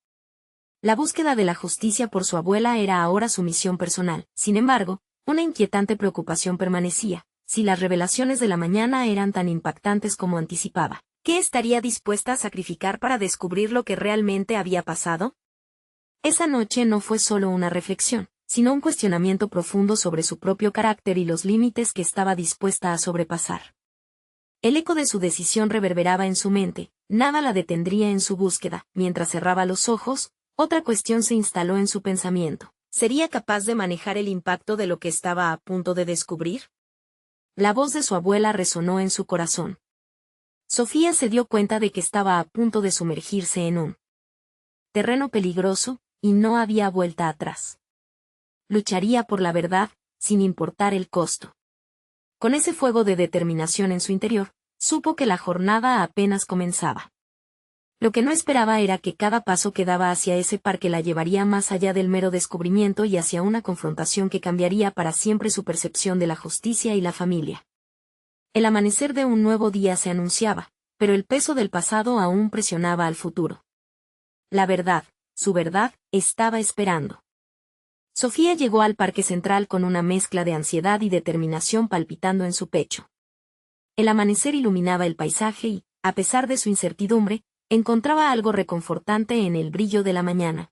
A: La búsqueda de la justicia por su abuela era ahora su misión personal. Sin embargo, una inquietante preocupación permanecía: si las revelaciones de la mañana eran tan impactantes como anticipaba, ¿qué estaría dispuesta a sacrificar para descubrir lo que realmente había pasado? Esa noche no fue solo una reflexión, sino un cuestionamiento profundo sobre su propio carácter y los límites que estaba dispuesta a sobrepasar. El eco de su decisión reverberaba en su mente, nada la detendría en su búsqueda. Mientras cerraba los ojos, otra cuestión se instaló en su pensamiento: ¿sería capaz de manejar el impacto de lo que estaba a punto de descubrir? La voz de su abuela resonó en su corazón. Sofía se dio cuenta de que estaba a punto de sumergirse en un terreno peligroso, y no había vuelta atrás. Lucharía por la verdad, sin importar el costo. Con ese fuego de determinación en su interior, supo que la jornada apenas comenzaba. Lo que no esperaba era que cada paso que daba hacia ese parque la llevaría más allá del mero descubrimiento y hacia una confrontación que cambiaría para siempre su percepción de la justicia y la familia. El amanecer de un nuevo día se anunciaba, pero el peso del pasado aún presionaba al futuro. La verdad, su verdad, estaba esperando. Sofía llegó al Parque Central con una mezcla de ansiedad y determinación palpitando en su pecho. El amanecer iluminaba el paisaje y, a pesar de su incertidumbre, encontraba algo reconfortante en el brillo de la mañana.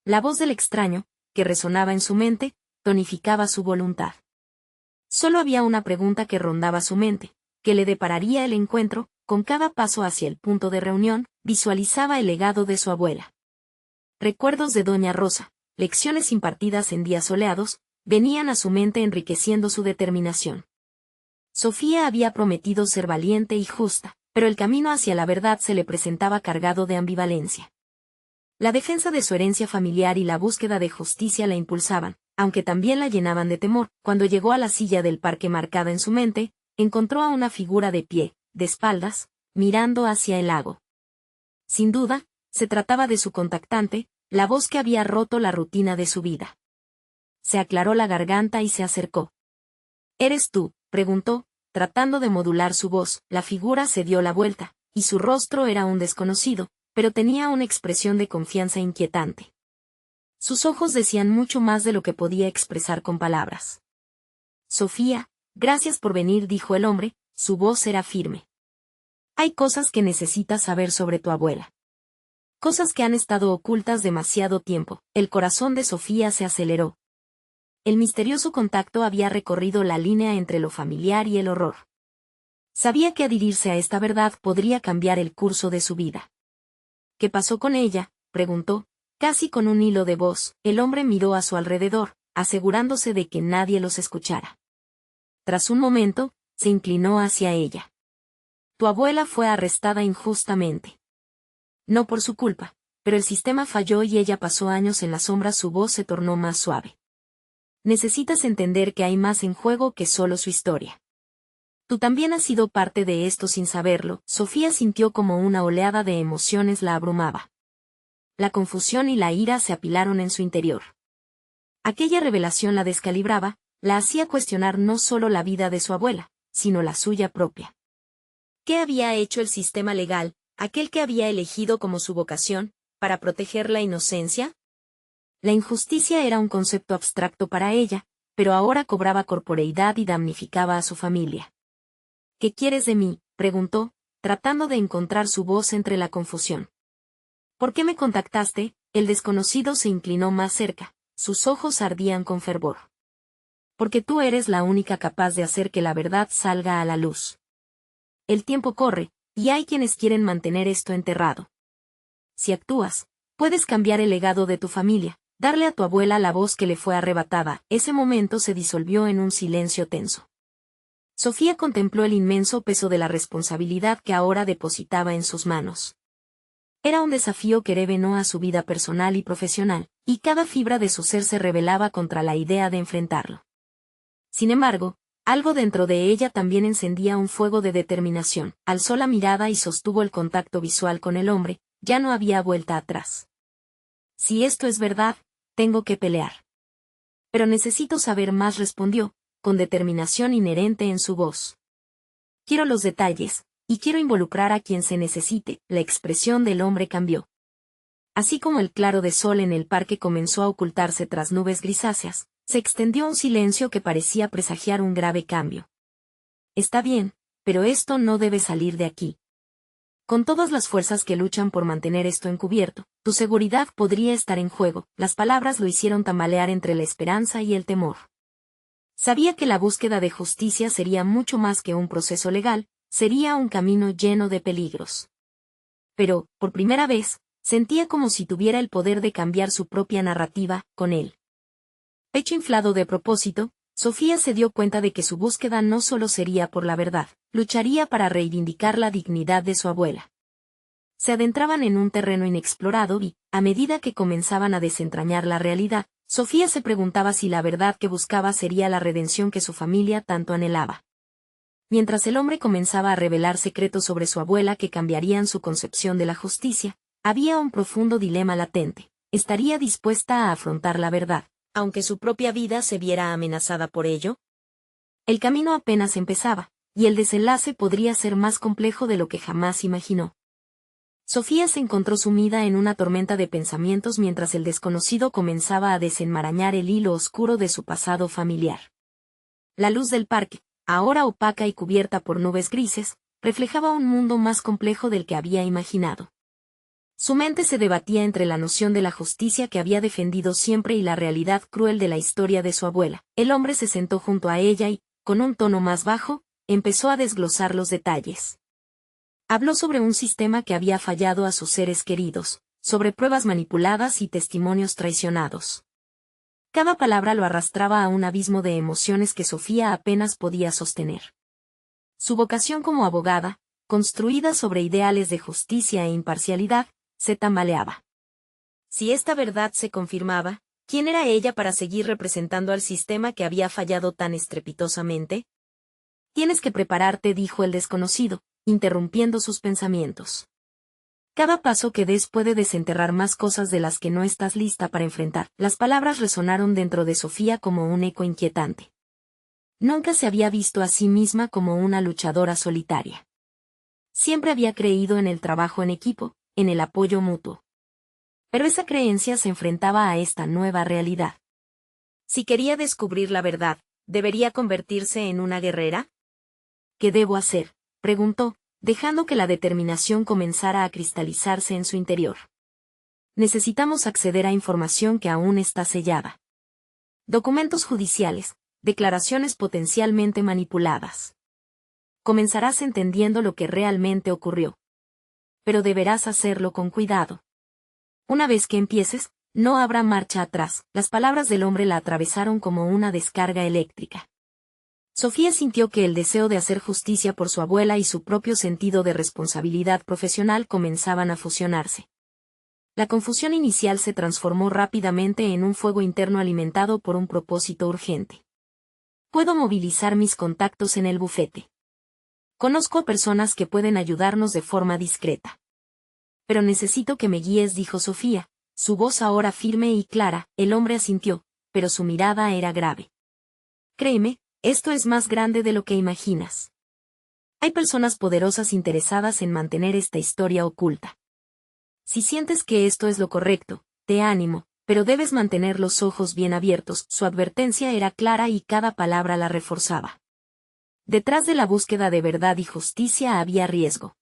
A: La voz del extraño, que resonaba en su mente, tonificaba su voluntad. Solo había una pregunta que rondaba su mente: ¿qué le depararía el encuentro? Con cada paso hacia el punto de reunión, visualizaba el legado de su abuela. Recuerdos de doña Rosa, lecciones impartidas en días soleados, venían a su mente enriqueciendo su determinación. Sofía había prometido ser valiente y justa, pero el camino hacia la verdad se le presentaba cargado de ambivalencia. La defensa de su herencia familiar y la búsqueda de justicia la impulsaban, aunque también la llenaban de temor. Cuando llegó a la silla del parque marcada en su mente, encontró a una figura de pie, de espaldas, mirando hacia el lago. Sin duda, se trataba de su contactante, la voz que había roto la rutina de su vida. Se aclaró la garganta y se acercó. ¿Eres tú?, preguntó, tratando de modular su voz. La figura se dio la vuelta, y su rostro era un desconocido, pero tenía una expresión de confianza inquietante. Sus ojos decían mucho más de lo que podía expresar con palabras. Sofía, gracias por venir, dijo el hombre, su voz era firme. Hay cosas que necesitas saber sobre tu abuela. Cosas que han estado ocultas demasiado tiempo. El corazón de Sofía se aceleró. El misterioso contacto había recorrido la línea entre lo familiar y el horror. Sabía que adherirse a esta verdad podría cambiar el curso de su vida. ¿Qué pasó con ella?, preguntó, casi con un hilo de voz. El hombre miró a su alrededor, asegurándose de que nadie los escuchara. Tras un momento, se inclinó hacia ella. Tu abuela fue arrestada injustamente. No por su culpa, pero el sistema falló y ella pasó años en la sombra. Su voz se tornó más suave. Necesitas entender que hay más en juego que solo su historia. Tú también has sido parte de esto sin saberlo. Sofía sintió como una oleada de emociones la abrumaba. La confusión y la ira se apilaron en su interior. Aquella revelación la descalibraba, la hacía cuestionar no solo la vida de su abuela, sino la suya propia. ¿Qué había hecho el sistema legal, aquel que había elegido como su vocación, para proteger la inocencia? La injusticia era un concepto abstracto para ella, pero ahora cobraba corporeidad y damnificaba a su familia. ¿Qué quieres de mí?, preguntó, tratando de encontrar su voz entre la confusión. ¿Por qué me contactaste? El desconocido se inclinó más cerca, sus ojos ardían con fervor. Porque tú eres la única capaz de hacer que la verdad salga a la luz. El tiempo corre, y hay quienes quieren mantener esto enterrado. Si actúas, puedes cambiar el legado de tu familia, darle a tu abuela la voz que le fue arrebatada. Ese momento se disolvió en un silencio tenso. Sofía contempló el inmenso peso de la responsabilidad que ahora depositaba en sus manos. Era un desafío que revenó a su vida personal y profesional, y cada fibra de su ser se rebelaba contra la idea de enfrentarlo. Sin embargo, algo dentro de ella también encendía un fuego de determinación. Alzó la mirada y sostuvo el contacto visual con el hombre, ya no había vuelta atrás. Si esto es verdad, tengo que pelear. Pero necesito saber más, respondió, con determinación inherente en su voz. Quiero los detalles, y quiero involucrar a quien se necesite. La expresión del hombre cambió. Así como el claro de sol en el parque comenzó a ocultarse tras nubes grisáceas, se extendió un silencio que parecía presagiar un grave cambio. Está bien, pero esto no debe salir de aquí. Con todas las fuerzas que luchan por mantener esto encubierto, tu seguridad podría estar en juego. Las palabras lo hicieron tambalear entre la esperanza y el temor. Sabía que la búsqueda de justicia sería mucho más que un proceso legal, sería un camino lleno de peligros. Pero, por primera vez, sentía como si tuviera el poder de cambiar su propia narrativa, con él. Pecho inflado de propósito, Sofía se dio cuenta de que su búsqueda no solo sería por la verdad, lucharía para reivindicar la dignidad de su abuela. Se adentraban en un terreno inexplorado y, a medida que comenzaban a desentrañar la realidad, Sofía se preguntaba si la verdad que buscaba sería la redención que su familia tanto anhelaba. Mientras el hombre comenzaba a revelar secretos sobre su abuela que cambiarían su concepción de la justicia, había un profundo dilema latente. ¿Estaría dispuesta a afrontar la verdad, aunque su propia vida se viera amenazada por ello? El camino apenas empezaba, y el desenlace podría ser más complejo de lo que jamás imaginó. Sofía se encontró sumida en una tormenta de pensamientos mientras el desconocido comenzaba a desenmarañar el hilo oscuro de su pasado familiar. La luz del parque, ahora opaca y cubierta por nubes grises, reflejaba un mundo más complejo del que había imaginado. Su mente se debatía entre la noción de la justicia que había defendido siempre y la realidad cruel de la historia de su abuela. El hombre se sentó junto a ella y, con un tono más bajo, empezó a desglosar los detalles. Habló sobre un sistema que había fallado a sus seres queridos, sobre pruebas manipuladas y testimonios traicionados. Cada palabra lo arrastraba a un abismo de emociones que Sofía apenas podía sostener. Su vocación como abogada, construida sobre ideales de justicia e imparcialidad, se tambaleaba. Si esta verdad se confirmaba, ¿quién era ella para seguir representando al sistema que había fallado tan estrepitosamente? Tienes que prepararte, dijo el desconocido, interrumpiendo sus pensamientos. Cada paso que des puede desenterrar más cosas de las que no estás lista para enfrentar. Las palabras resonaron dentro de Sofía como un eco inquietante. Nunca se había visto a sí misma como una luchadora solitaria. Siempre había creído en el trabajo en equipo, en el apoyo mutuo. Pero esa creencia se enfrentaba a esta nueva realidad. Si quería descubrir la verdad, ¿debería convertirse en una guerrera? ¿Qué debo hacer?, preguntó, dejando que la determinación comenzara a cristalizarse en su interior. Necesitamos acceder a información que aún está sellada. Documentos judiciales, declaraciones potencialmente manipuladas. Comenzarás entendiendo lo que realmente ocurrió. Pero deberás hacerlo con cuidado. Una vez que empieces, no habrá marcha atrás. Las palabras del hombre la atravesaron como una descarga eléctrica. Sofía sintió que el deseo de hacer justicia por su abuela y su propio sentido de responsabilidad profesional comenzaban a fusionarse. La confusión inicial se transformó rápidamente en un fuego interno alimentado por un propósito urgente. Puedo movilizar mis contactos en el bufete. Conozco a personas que pueden ayudarnos de forma discreta. Pero necesito que me guíes, dijo Sofía, su voz ahora firme y clara. El hombre asintió, pero su mirada era grave. Créeme, esto es más grande de lo que imaginas. Hay personas poderosas interesadas en mantener esta historia oculta. Si sientes que esto es lo correcto, te animo, pero debes mantener los ojos bien abiertos. Su advertencia era clara y cada palabra la reforzaba. Detrás de la búsqueda de verdad y justicia había riesgo.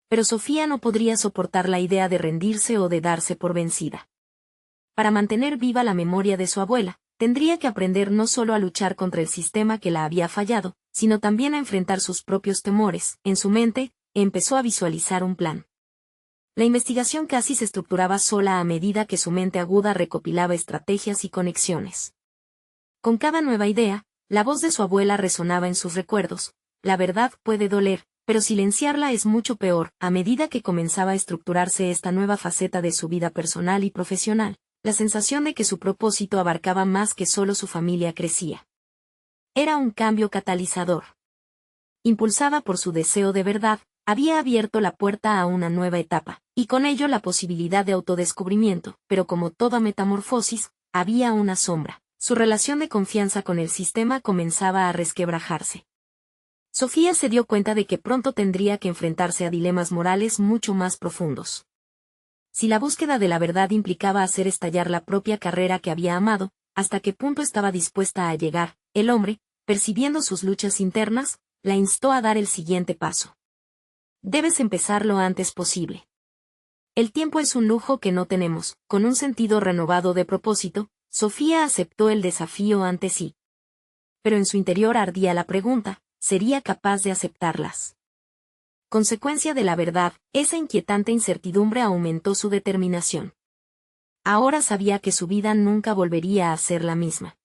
A: Pero Sofía no podría soportar la idea de rendirse o de darse por vencida. Para mantener viva la memoria de su abuela, tendría que aprender no solo a luchar contra el sistema que la había fallado, sino también a enfrentar sus propios temores. En su mente, empezó a visualizar un plan. La investigación casi se estructuraba sola a medida que su mente aguda recopilaba estrategias y conexiones. Con cada nueva idea, la voz de su abuela resonaba en sus recuerdos. La verdad puede doler, pero silenciarla es mucho peor. A medida que comenzaba a estructurarse esta nueva faceta de su vida personal y profesional, la sensación de que su propósito abarcaba más que solo su familia crecía. Era un cambio catalizador. Impulsada por su deseo de verdad, había abierto la puerta a una nueva etapa, y con ello la posibilidad de autodescubrimiento, pero como toda metamorfosis, había una sombra. Su relación de confianza con el sistema comenzaba a resquebrajarse. Sofía se dio cuenta de que pronto tendría que enfrentarse a dilemas morales mucho más profundos. Si la búsqueda de la verdad implicaba hacer estallar la propia carrera que había amado, ¿hasta qué punto estaba dispuesta a llegar? El hombre, percibiendo sus luchas internas, la instó a dar el siguiente paso. Debes empezar lo antes posible. El tiempo es un lujo que no tenemos. Con un sentido renovado de propósito, Sofía aceptó el desafío ante sí. Pero en su interior ardía la pregunta, ¿sería capaz de aceptarlas? Consecuencia de la verdad, esa inquietante incertidumbre aumentó su determinación. Ahora sabía que su vida nunca volvería a ser la misma.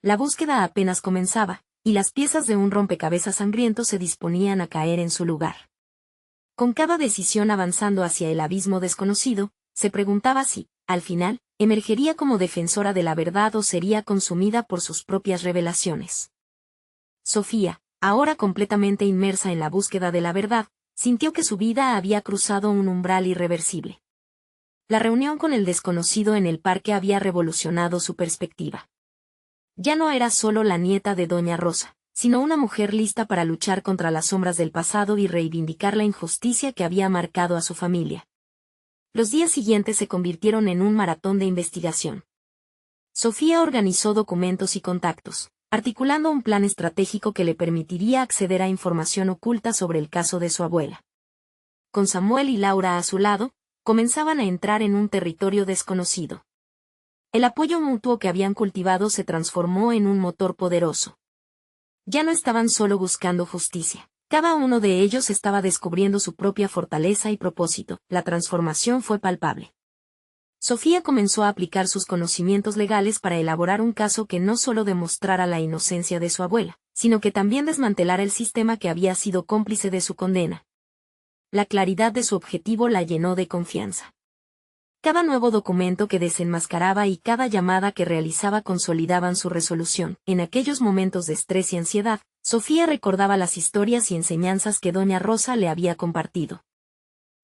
A: La búsqueda apenas comenzaba, y las piezas de un rompecabezas sangriento se disponían a caer en su lugar. Con cada decisión avanzando hacia el abismo desconocido, se preguntaba si, al final, emergería como defensora de la verdad o sería consumida por sus propias revelaciones. Sofía, ahora completamente inmersa en la búsqueda de la verdad, sintió que su vida había cruzado un umbral irreversible. La reunión con el desconocido en el parque había revolucionado su perspectiva. Ya no era solo la nieta de Doña Rosa, sino una mujer lista para luchar contra las sombras del pasado y reivindicar la injusticia que había marcado a su familia. Los días siguientes se convirtieron en un maratón de investigación. Sofía organizó documentos y contactos, articulando un plan estratégico que le permitiría acceder a información oculta sobre el caso de su abuela. Con Samuel y Laura a su lado, comenzaban a entrar en un territorio desconocido. El apoyo mutuo que habían cultivado se transformó en un motor poderoso. Ya no estaban solo buscando justicia. Cada uno de ellos estaba descubriendo su propia fortaleza y propósito. La transformación fue palpable. Sofía comenzó a aplicar sus conocimientos legales para elaborar un caso que no solo demostrara la inocencia de su abuela, sino que también desmantelara el sistema que había sido cómplice de su condena. La claridad de su objetivo la llenó de confianza. Cada nuevo documento que desenmascaraba y cada llamada que realizaba consolidaban su resolución. En aquellos momentos de estrés y ansiedad, Sofía recordaba las historias y enseñanzas que Doña Rosa le había compartido.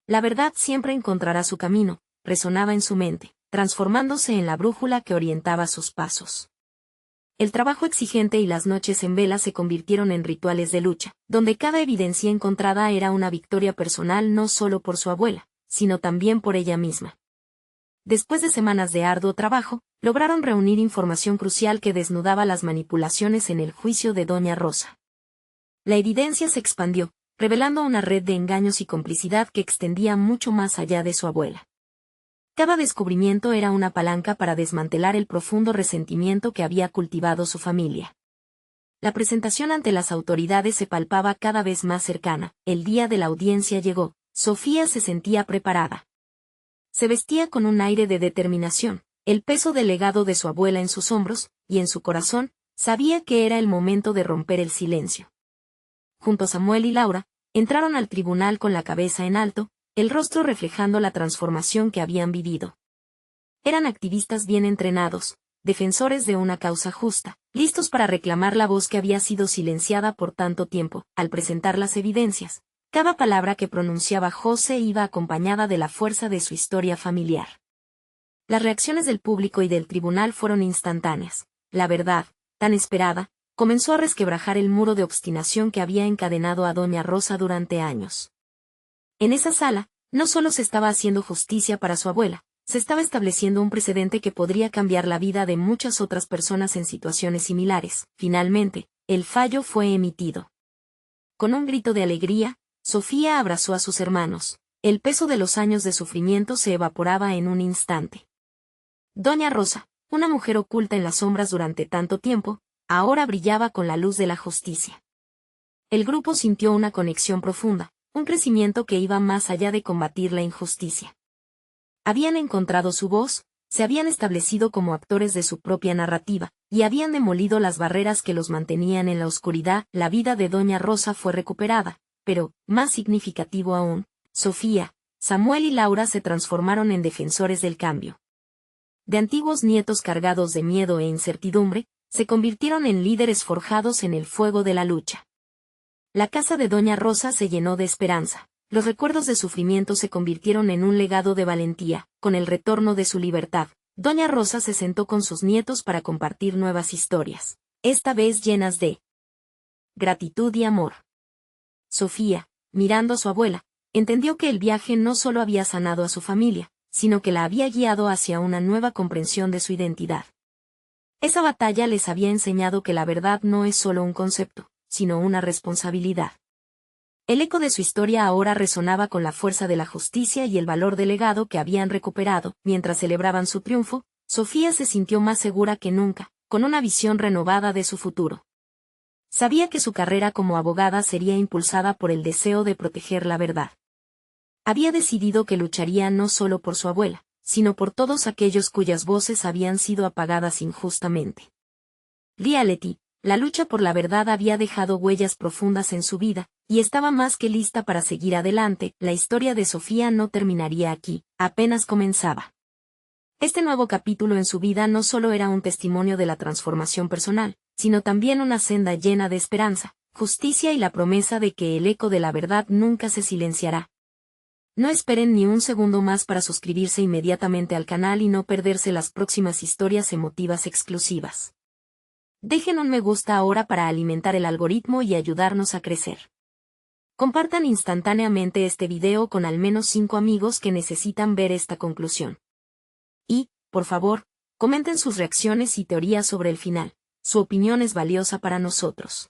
A: La verdad siempre encontrará su camino, resonaba en su mente, transformándose en la brújula que orientaba sus pasos. El trabajo exigente y las noches en vela se convirtieron en rituales de lucha, donde cada evidencia encontrada era una victoria personal no solo por su abuela, sino también por ella misma. Después de semanas de arduo trabajo, lograron reunir información crucial que desnudaba las manipulaciones en el juicio de Doña Rosa. La evidencia se expandió, revelando una red de engaños y complicidad que extendía mucho más allá de su abuela. Cada descubrimiento era una palanca para desmantelar el profundo resentimiento que había cultivado su familia. La presentación ante las autoridades se palpaba cada vez más cercana. El día de la audiencia llegó. Sofía se sentía preparada. Se vestía con un aire de determinación, el peso del legado de su abuela en sus hombros, y en su corazón, sabía que era el momento de romper el silencio. Junto a Samuel y Laura, entraron al tribunal con la cabeza en alto, el rostro reflejando la transformación que habían vivido. Eran activistas bien entrenados, defensores de una causa justa, listos para reclamar la voz que había sido silenciada por tanto tiempo. Al presentar las evidencias, cada palabra que pronunciaba José iba acompañada de la fuerza de su historia familiar. Las reacciones del público y del tribunal fueron instantáneas. La verdad, tan esperada, comenzó a resquebrajar el muro de obstinación que había encadenado a doña Rosa durante años. En esa sala, no solo se estaba haciendo justicia para su abuela, se estaba estableciendo un precedente que podría cambiar la vida de muchas otras personas en situaciones similares. Finalmente, el fallo fue emitido. Con un grito de alegría, Sofía abrazó a sus hermanos. El peso de los años de sufrimiento se evaporaba en un instante. Doña Rosa, una mujer oculta en las sombras durante tanto tiempo, ahora brillaba con la luz de la justicia. El grupo sintió una conexión profunda, un crecimiento que iba más allá de combatir la injusticia. Habían encontrado su voz, se habían establecido como actores de su propia narrativa, y habían demolido las barreras que los mantenían en la oscuridad. La vida de doña Rosa fue recuperada, pero, más significativo aún, Sofía, Samuel y Laura se transformaron en defensores del cambio. De antiguos nietos cargados de miedo e incertidumbre, se convirtieron en líderes forjados en el fuego de la lucha. La casa de doña Rosa se llenó de esperanza. Los recuerdos de sufrimiento se convirtieron en un legado de valentía. Con el retorno de su libertad, doña Rosa se sentó con sus nietos para compartir nuevas historias, esta vez llenas de gratitud y amor. Sofía, mirando a su abuela, entendió que el viaje no solo había sanado a su familia, sino que la había guiado hacia una nueva comprensión de su identidad. Esa batalla les había enseñado que la verdad no es solo un concepto, sino una responsabilidad. El eco de su historia ahora resonaba con la fuerza de la justicia y el valor del legado que habían recuperado. Mientras celebraban su triunfo, Sofía se sintió más segura que nunca, con una visión renovada de su futuro. Sabía que su carrera como abogada sería impulsada por el deseo de proteger la verdad. Había decidido que lucharía no solo por su abuela, sino por todos aquellos cuyas voces habían sido apagadas injustamente. Reality, la lucha por la verdad había dejado huellas profundas en su vida, y estaba más que lista para seguir adelante. La historia de Sofía no terminaría aquí, apenas comenzaba. Este nuevo capítulo en su vida no solo era un testimonio de la transformación personal, sino también una senda llena de esperanza, justicia y la promesa de que el eco de la verdad nunca se silenciará. No esperen ni un segundo más para suscribirse inmediatamente al canal y no perderse las próximas historias emotivas exclusivas. Dejen un me gusta ahora para alimentar el algoritmo y ayudarnos a crecer. Compartan instantáneamente este video con al menos 5 amigos que necesitan ver esta conclusión. Y, por favor, comenten sus reacciones y teorías sobre el final. Su opinión es valiosa para nosotros.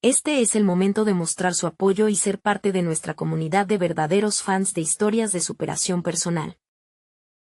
A: Este es el momento de mostrar su apoyo y ser parte de nuestra comunidad de verdaderos fans de historias de superación personal.